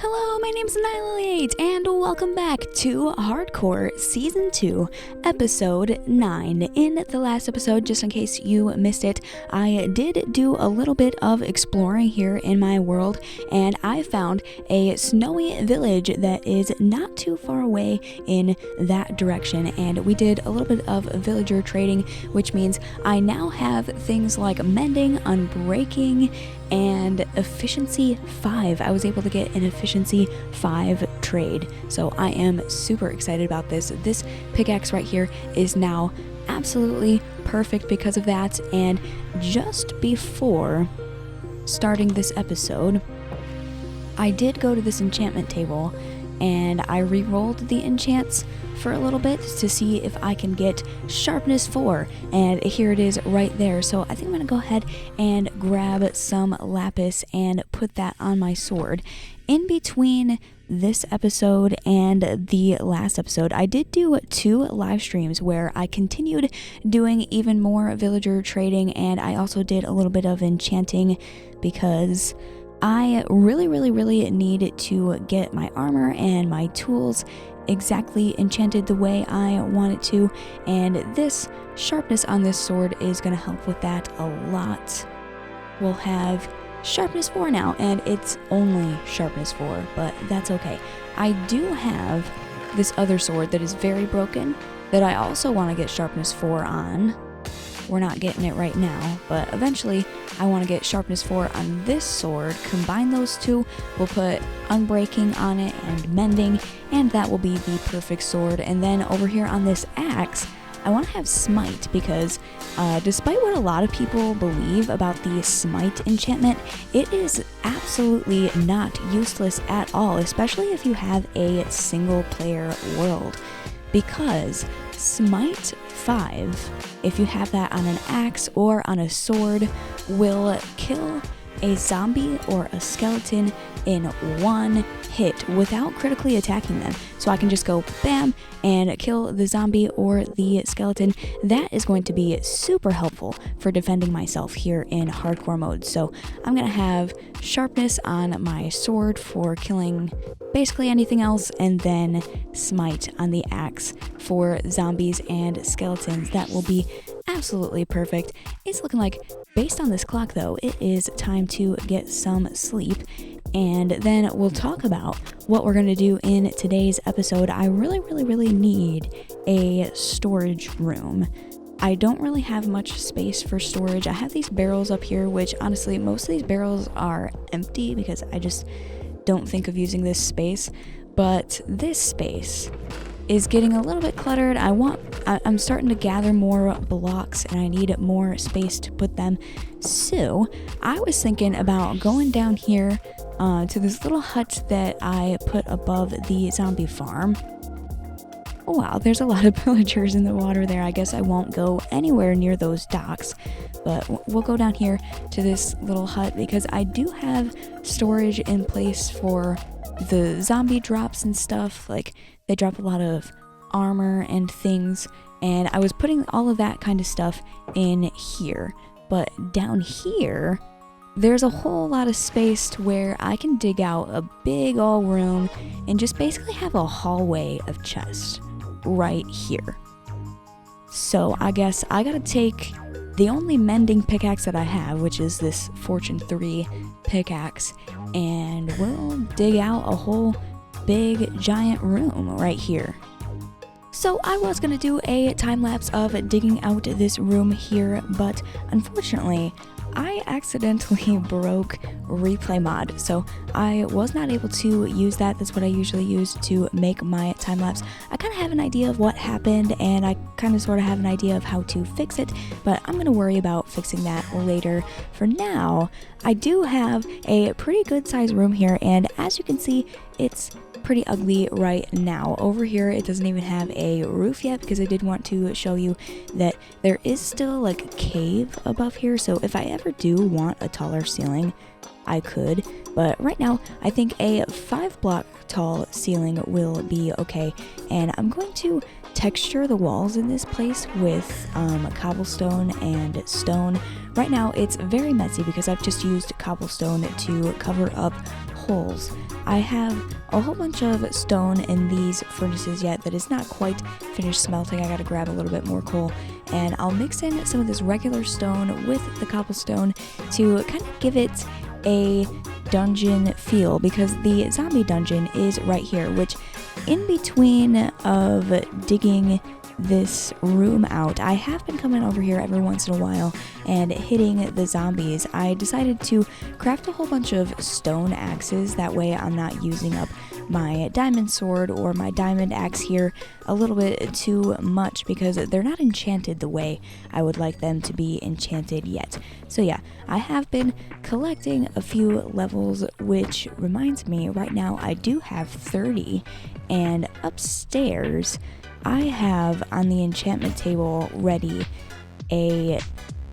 Hello, my name's Annihilate, and welcome back to Hardcore Season 2, Episode 9. In the last episode, just in case you missed it, I did do a little bit of exploring here in my world, and I found a snowy village that is not too far away in that direction, and we did a little bit of villager trading, which means I now have things like mending, unbreaking, and efficiency 5. I was able to get an efficiency 5 trade, so I am super excited about this. This pickaxe right here is now absolutely perfect because of that, and just before starting this episode, I did go to this enchantment table and I re-rolled the enchants for a little bit to see if I can get sharpness 4, and here it is right there. So I think I'm gonna go ahead and grab some lapis and put that on my sword. In between this episode and the last episode, I did do 2 live streams where I continued doing even more villager trading, and I also did a little bit of enchanting because I really need to get my armor and my tools exactly enchanted the way I want it to, and this sharpness on this sword is going to help with that a lot. We'll have sharpness 4 now, and it's only sharpness 4, but that's okay. I do have this other sword that is very broken that I also want to get sharpness 4 on. We're not getting it right now, but eventually I want to get sharpness 4 on this sword. Combine those two, we'll put unbreaking on it and mending, and that will be the perfect sword. And then over here on this axe, I want to have smite because despite what a lot of people believe about the smite enchantment, it is absolutely not useless at all, especially if you have a single player world, because smite 5, if you have that on an axe or on a sword, will kill a zombie or a skeleton in one hit without critically attacking them. So I can just go bam and kill the zombie or the skeleton. That is going to be super helpful for defending myself here in hardcore mode. So I'm gonna have sharpness on my sword for killing basically anything else, and then smite on the axe for zombies and skeletons. That will be absolutely perfect. It's looking like, based on this clock though, it is time to get some sleep, and then we'll talk about what we're going to do in today's episode. I really need a storage room. I don't really have much space for storage. I have these barrels up here, which honestly most of these barrels are empty because I just don't think of using this space, but this space is getting a little bit cluttered. I'm starting to gather more blocks and I need more space to put them. So I was thinking about going down here to this little hut that I put above the zombie farm. Oh wow, there's a lot of villagers in the water there. I guess I won't go anywhere near those docks, but we'll go down here to this little hut because I do have storage in place for the zombie drops and stuff. Like, they drop a lot of armor and things, and I was putting all of that kind of stuff in here. But down here, there's a whole lot of space to where I can dig out a big old room and just basically have a hallway of chests right here. So I guess I gotta take the only mending pickaxe that I have, which is this Fortune 3 pickaxe, and we'll dig out a whole big giant room right here. So I was gonna do a time lapse of digging out this room here, but unfortunately I accidentally broke replay mod, so I was not able to use that. That's what I usually use to make my time lapse. I kind of have an idea of what happened, and I kind of sort of have an idea of how to fix it, but I'm gonna worry about fixing that later. For now, I do have a pretty good sized room here, and as you can see, it's pretty ugly right now. Over here it doesn't even have a roof yet because I did want to show you that there is still like a cave above here, so if I ever do want a taller ceiling I could, but right now I think a 5 block tall ceiling will be okay. And I'm going to texture the walls in this place with cobblestone and stone. Right now it's very messy because I've just used cobblestone to cover up holes, I have a whole bunch of stone in these furnaces yet that is not quite finished smelting. I gotta grab a little bit more coal, and I'll mix in some of this regular stone with the cobblestone to kind of give it a dungeon feel, because the zombie dungeon is right here, which in between of digging this room out, I have been coming over here every once in a while and hitting the zombies. I decided to craft a whole bunch of stone axes, that way I'm not using up my diamond sword or my diamond axe here a little bit too much, because they're not enchanted the way I would like them to be enchanted yet. So yeah, I have been collecting a few levels, which reminds me, right now I do have 30, and upstairs I have on the enchantment table ready a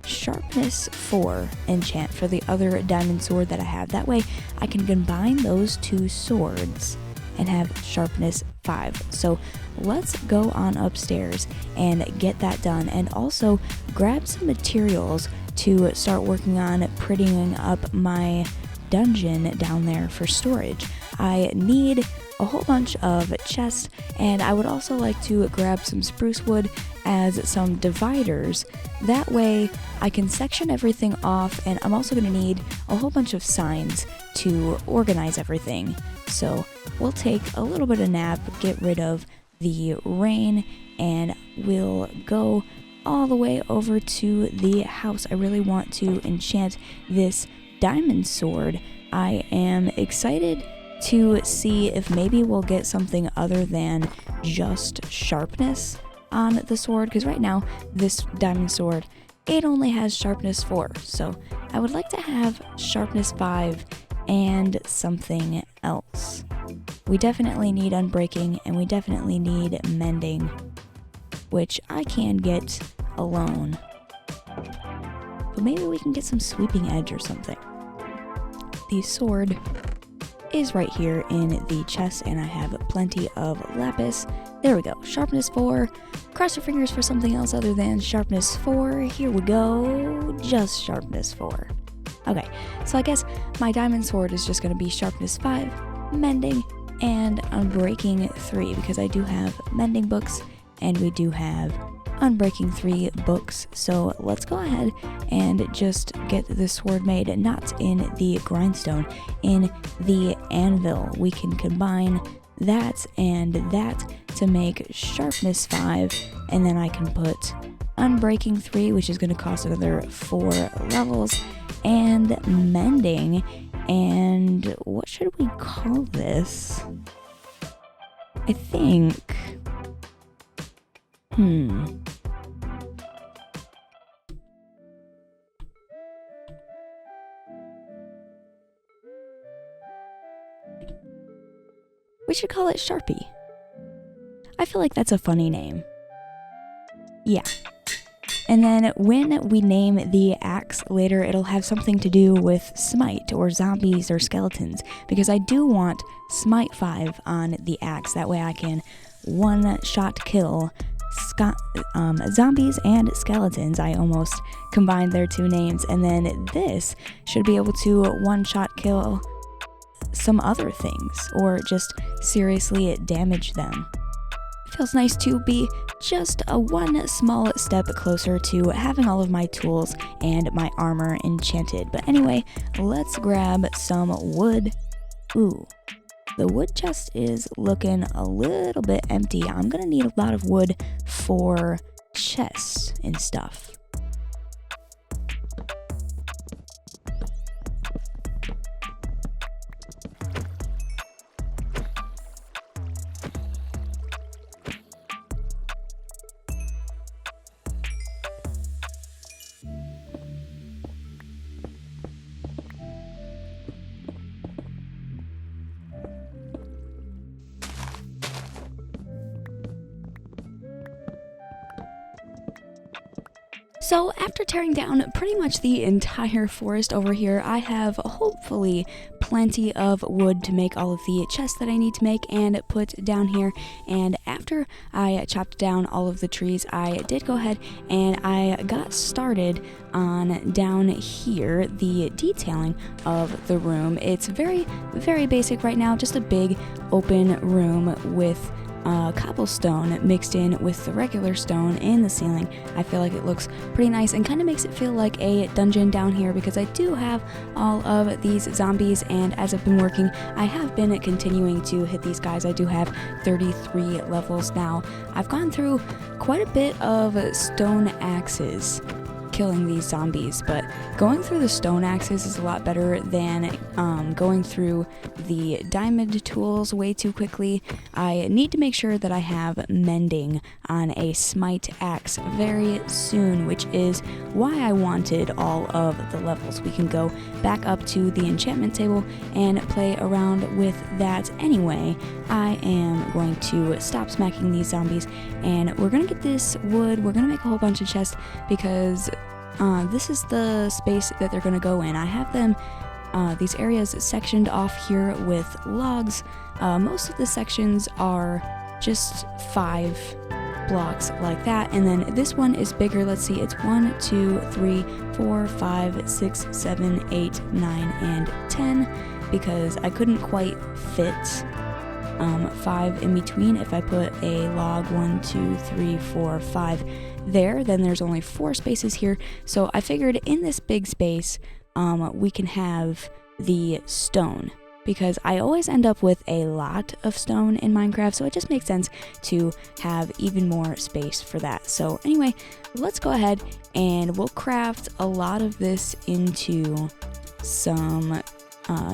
sharpness 4 enchant for the other diamond sword that I have. That way I can combine those two swords and have sharpness 5. So let's go on upstairs and get that done, and also grab some materials to start working on prettying up my dungeon down there for storage. I need a whole bunch of chests, and I would also like to grab some spruce wood as some dividers. That way I can section everything off, and I'm also going to need a whole bunch of signs to organize everything. So we'll take a little bit of nap, get rid of the rain, and we'll go all the way over to the house. I really want to enchant this diamond sword. I am excited to see if maybe we'll get something other than just sharpness on the sword, because right now this diamond sword, it only has sharpness 4, so I would like to have sharpness 5 and something else. We definitely need unbreaking, and we definitely need mending, which I can get alone, but maybe we can get some sweeping edge or something. The sword is right here in the chest, and I have plenty of lapis. There we go. Sharpness 4. Cross your fingers for something else other than sharpness 4. Here we go. Just sharpness 4. Okay, so I guess my diamond sword is just going to be sharpness 5, mending, and unbreaking 3, because I do have mending books and we do have unbreaking 3 books. So let's go ahead and just get the sword made, not in the grindstone, in the anvil. We can combine that and that to make sharpness 5, and then I can put unbreaking 3, which is going to cost another 4 levels, and mending. And what should we call this? I think we should call it Sharpie. I feel like that's a funny name. Yeah. And then when we name the axe later, it'll have something to do with smite or zombies or skeletons, because I do want smite 5 on the axe. That way I can one-shot kill zombies and skeletons. I almost combined their two names. And then this should be able to one-shot kill some other things, or just seriously damage them. It feels nice to be just a one small step closer to having all of my tools and my armor enchanted. But anyway, let's grab some wood. Ooh, the wood chest is looking a little bit empty. I'm gonna need a lot of wood for chests and stuff. So after tearing down pretty much the entire forest over here, I have hopefully plenty of wood to make all of the chests that I need to make and put down here. And after I chopped down all of the trees, I did go ahead and I got started on down here the detailing of the room. It's very, very basic right now, just a big open room with cobblestone mixed in with the regular stone in the ceiling. I feel like it looks pretty nice and kind of makes it feel like a dungeon down here because I do have all of these zombies, and as I've been working, I have been continuing to hit these guys. I do have 33 levels now. I've gone through quite a bit of stone axes killing these zombies, but going through the stone axes is a lot better than going through the diamond tools way too quickly. I need to make sure that I have mending on a smite axe very soon, which is why I wanted all of the levels. We can go back up to the enchantment table and play around with that. Anyway, I am going to stop smacking these zombies, and we're gonna get this wood. We're gonna make a whole bunch of chests because this is the space that they're gonna go in. I have them these areas sectioned off here with logs. Most of the sections are just 5 blocks like that, and then this one is bigger. Let's see, it's 1, 2, 3, 4, 5, 6, 7, 8, 9, and 10 because I couldn't quite fit 5 in between. If I put a log 1, 2, 3, 4, 5 there, then there's only 4 spaces here. So I figured in this big space we can have the stone, because I always end up with a lot of stone in Minecraft, so it just makes sense to have even more space for that. So anyway, let's go ahead and we'll craft a lot of this into some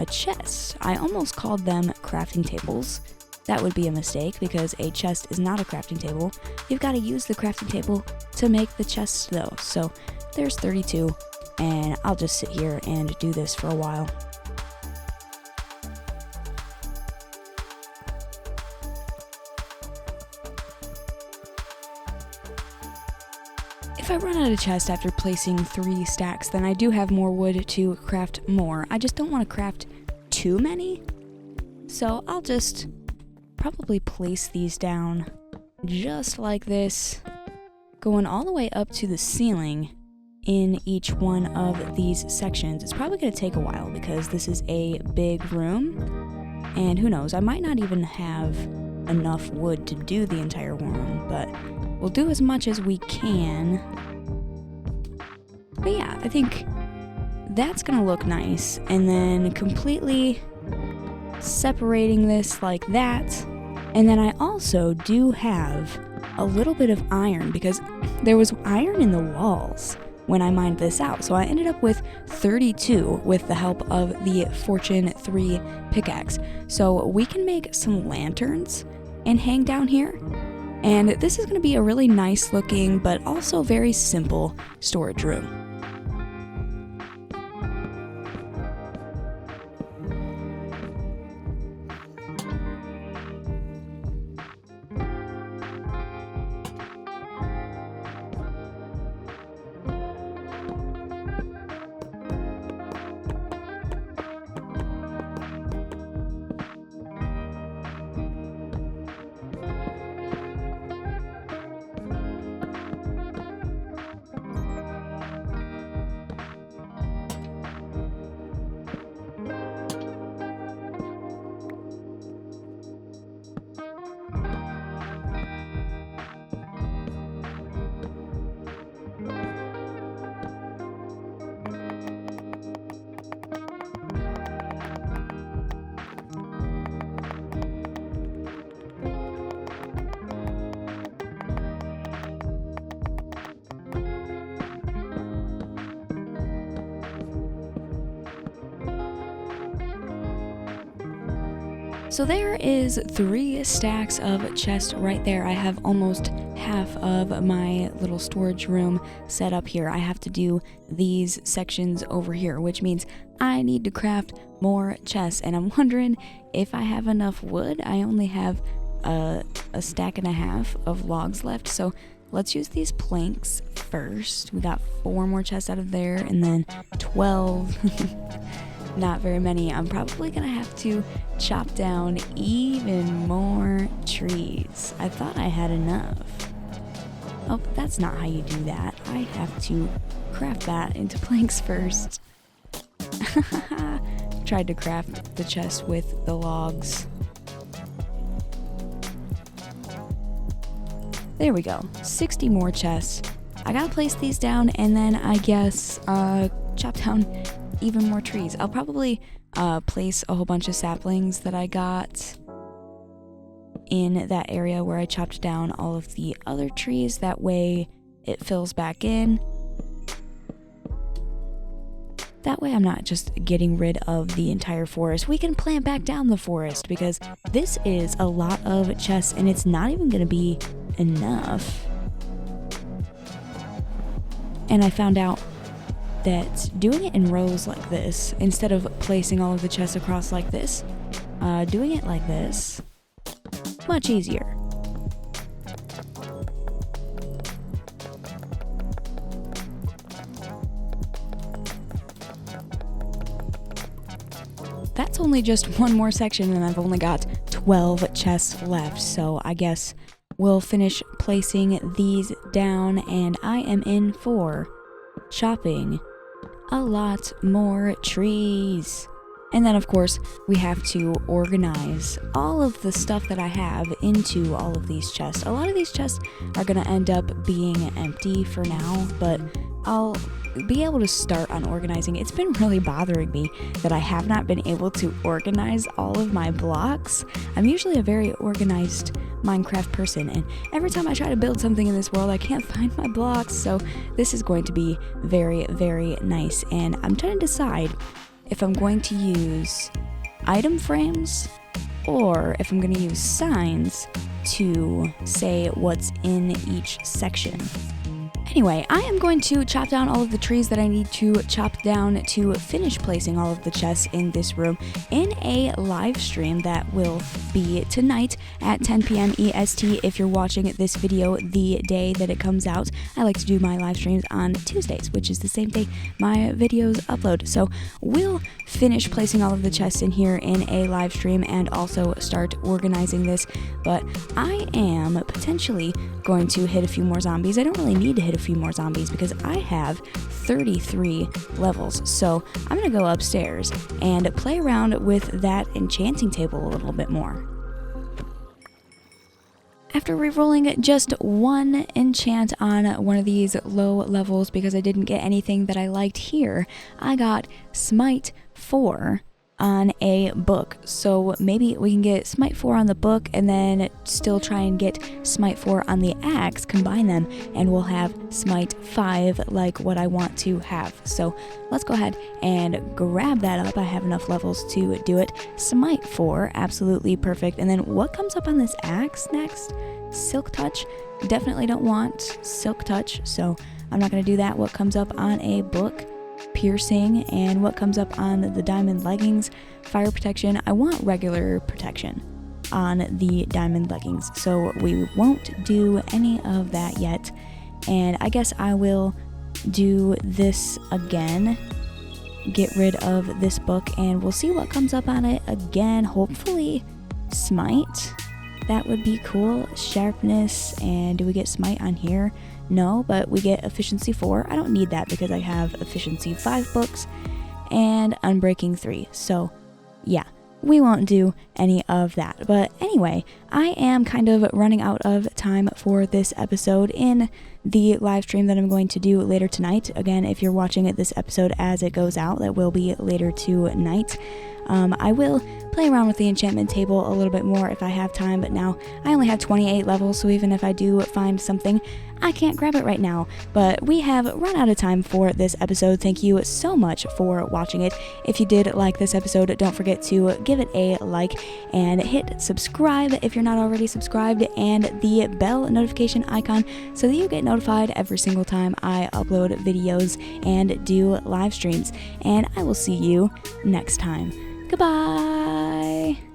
chests. I almost called them crafting tables. That would be a mistake because a chest is not a crafting table. You've got to use the crafting table to make the chests though. So there's 32, and I'll just sit here and do this for a while. If I run out of chest after placing 3 stacks, then I do have more wood to craft more. I just don't want to craft too many, so I'll just probably place these down just like this, going all the way up to the ceiling in each one of these sections. It's probably going to take a while because this is a big room, and who knows, I might not even have enough wood to do the entire room, but we'll do as much as we can. But yeah, I think that's gonna look nice. And then completely separating this like that. And then I also do have a little bit of iron because there was iron in the walls when I mined this out. So I ended up with 32 with the help of the Fortune 3 pickaxe. So we can make some lanterns and hang down here. And this is going to be a really nice looking but also very simple storage room. So there is 3 stacks of chest right there. I have almost half of my little storage room set up here. I have to do these sections over here, which means I need to craft more chests. And I'm wondering if I have enough wood. I only have a stack and a half of logs left, so let's use these planks first. We got 4 more chests out of there, and then 12. Not very many. I'm probably gonna have to chop down even more trees. I thought I had enough. Oh, but that's not how you do that. I have to craft that into planks first. Tried to craft the chest with the logs. There we go. 60 more chests. I gotta place these down, and then I guess chop down even more trees. I'll probably place a whole bunch of saplings that I got in that area where I chopped down all of the other trees. That way it fills back in. That way I'm not just getting rid of the entire forest. We can plant back down the forest because this is a lot of chests and it's not even gonna be enough. And I found out that doing it in rows like this, instead of placing all of the chests across like this, doing it like this, much easier. That's only just one more section and I've only got 12 chests left, so I guess we'll finish placing these down and I am in for chopping a lot more trees. And then of course we have to organize all of the stuff that I have into all of these chests. A lot of these chests are gonna end up being empty for now, but I'll be able to start on organizing. It's been really bothering me that I have not been able to organize all of my blocks. I'm usually a very organized Minecraft person, and every time I try to build something in this world, I can't find my blocks, so this is going to be very, very nice. And I'm trying to decide if I'm going to use item frames or if I'm going to use signs to say what's in each section. Anyway, I am going to chop down all of the trees that I need to chop down to finish placing all of the chests in this room in a live stream that will be tonight at 10 p.m. EST if you're watching this video the day that it comes out. I like to do my live streams on Tuesdays, which is the same day my videos upload. So we'll finish placing all of the chests in here in a live stream and also start organizing this. But I am potentially going to hit a few more zombies. I don't really need to hit a few more zombies because I have 33 levels. So I'm gonna go upstairs and play around with that enchanting table a little bit more. After rerolling just one enchant on one of these low levels because I didn't get anything that I liked here, I got Smite 4 on a book. So maybe we can get Smite 4 on the book and then still try and get Smite 4 on the axe, combine them, and we'll have Smite 5 like what I want to have. So let's go ahead and grab that up. I have enough levels to do it. Smite 4, absolutely perfect. And then what comes up on this axe next? Silk Touch. Definitely don't want Silk Touch, so I'm not going to do that. What comes up on a book? Piercing. And what comes up on the diamond leggings? Fire protection. I want regular protection on the diamond leggings, so we won't do any of that yet. And I guess I will do this again, get rid of this book, and we'll see what comes up on it again. Hopefully Smite. That would be cool. Sharpness. And do we get Smite on here? No, but we get Efficiency 4. I don't need that because I have Efficiency 5 books and Unbreaking 3. So yeah, we won't do any of that. But anyway, I am kind of running out of time for this episode in the live stream that I'm going to do later tonight. Again, if you're watching this episode as it goes out, that will be later tonight. I will play around with the enchantment table a little bit more if I have time, but now I only have 28 levels, so even if I do find something, I can't grab it right now. But we have run out of time for this episode. Thank you so much for watching it. If you did like this episode, don't forget to give it a like and hit subscribe if you're not already subscribed, and the bell notification icon so that you get notified every single time I upload videos and do live streams. And I will see you next time. Goodbye!